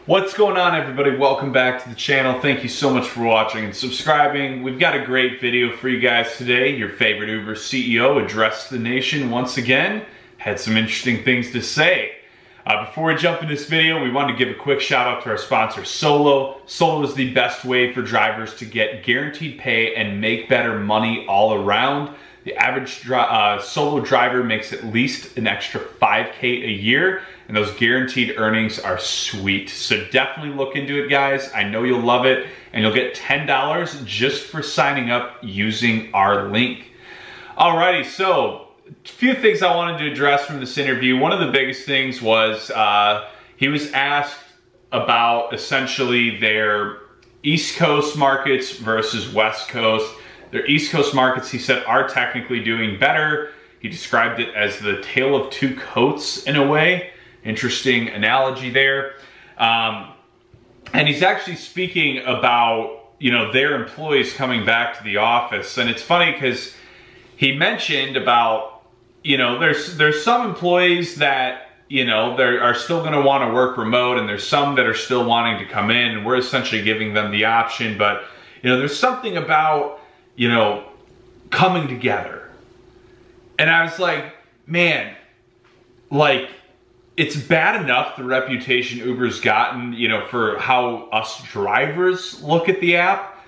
What's going on, everybody? Welcome back to the channel. Thank you so much for watching and subscribing. We've got a great video for you guys today. Your favorite Uber CEO addressed the nation once again. Had some interesting things to say. Before we jump in this video, we wanted to give a quick shout out to our sponsor, Solo. Solo is the best way for drivers to get guaranteed pay and make better money all around. The average solo driver makes at least an extra $5K a year, and those guaranteed earnings are sweet. So definitely look into it, guys. I know you'll love it, and you'll get $10 just for signing up using our link. Alrighty, so a few things I wanted to address from this interview. One of the biggest things was he was asked about essentially their East Coast markets versus West Coast. Their East Coast markets, he said, are technically doing better. He described it as the tale of two coats in a way. Interesting analogy there. And he's actually speaking about, their employees coming back to the office. And it's funny because he mentioned about, there's some employees that, they are still going to want to work remote, and there's some that are still wanting to come in, and we're essentially giving them the option. But, there's something about, coming together. And I was like, man, it's bad enough the reputation Uber's gotten, for how us drivers look at the app,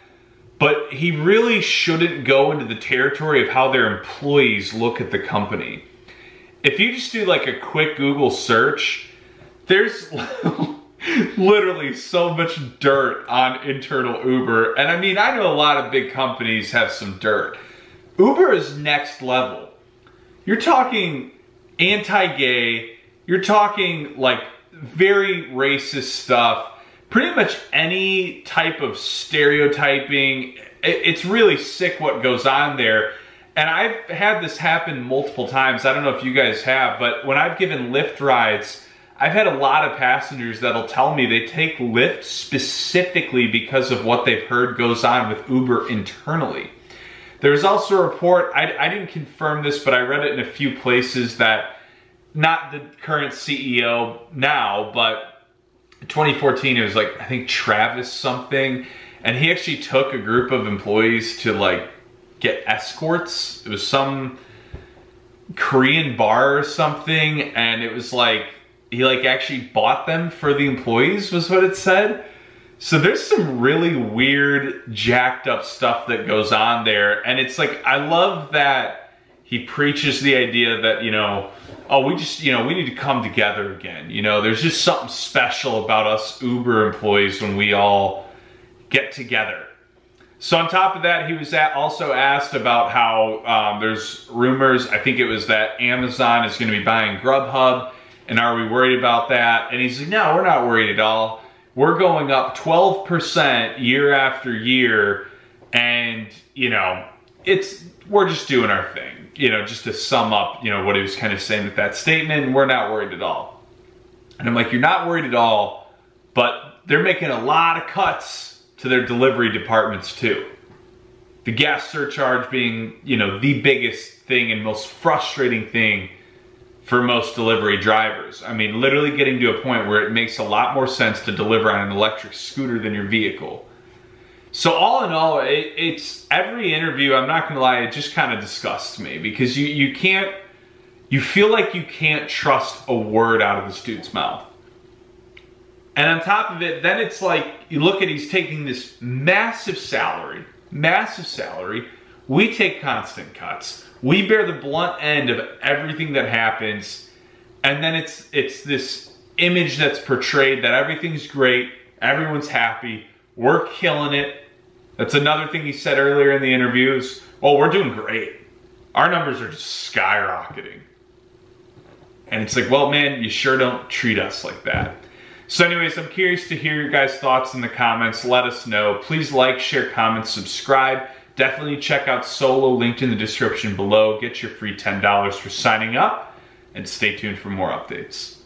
but he really shouldn't go into the territory of how their employees look at the company. If you just do like a quick Google search, there's literally so much dirt on internal Uber. And I mean, I know a lot of big companies have some dirt. Uber is next level. You're talking anti-gay, you're talking like very racist stuff, pretty much any type of stereotyping. It's really sick what goes on there. And I've had this happen multiple times. I don't know if you guys have, but when I've given Lyft rides, I've had a lot of passengers that'll tell me they take Lyft specifically because of what they've heard goes on with Uber internally. There's also a report, I didn't confirm this, but I read it in a few places that, not the current CEO now, but in 2014 it was like, I think Travis something, and he actually took a group of employees to like get escorts. It was some Korean bar or something, and it was like, he like actually bought them for the employees, was what it said. So there's some really weird, jacked up stuff that goes on there. And it's like, I love that he preaches the idea that, oh, we just, we need to come together again. There's just something special about us Uber employees when we all get together. So on top of that, he was also asked about how there's rumors, I think it was that Amazon is going to be buying Grubhub. And are we worried about that? And he's like, no, we're not worried at all. We're going up 12% year after year. And, we're just doing our thing. Just to sum up, what he was kind of saying with that statement, we're not worried at all. And I'm like, you're not worried at all, but they're making a lot of cuts to their delivery departments too. The gas surcharge being, the biggest thing and most frustrating thing for most delivery drivers. I mean, literally getting to a point where it makes a lot more sense to deliver on an electric scooter than your vehicle. So all in all, it's every interview, I'm not gonna lie, it just kind of disgusts me, because you feel like you can't trust a word out of this dude's mouth. And on top of it, then it's like, you look at, he's taking this massive salary. We take constant cuts. We bear the blunt end of everything that happens, and then it's this image that's portrayed that everything's great, everyone's happy, we're killing it. That's another thing he said earlier in the interviews. Oh, we're doing great. Our numbers are just skyrocketing. And it's like, well, man, you sure don't treat us like that. So anyways, I'm curious to hear your guys' thoughts in the comments. Let us know. Please like, share, comment, subscribe. Definitely check out Solo, linked in the description below. Get your free $10 for signing up, and stay tuned for more updates.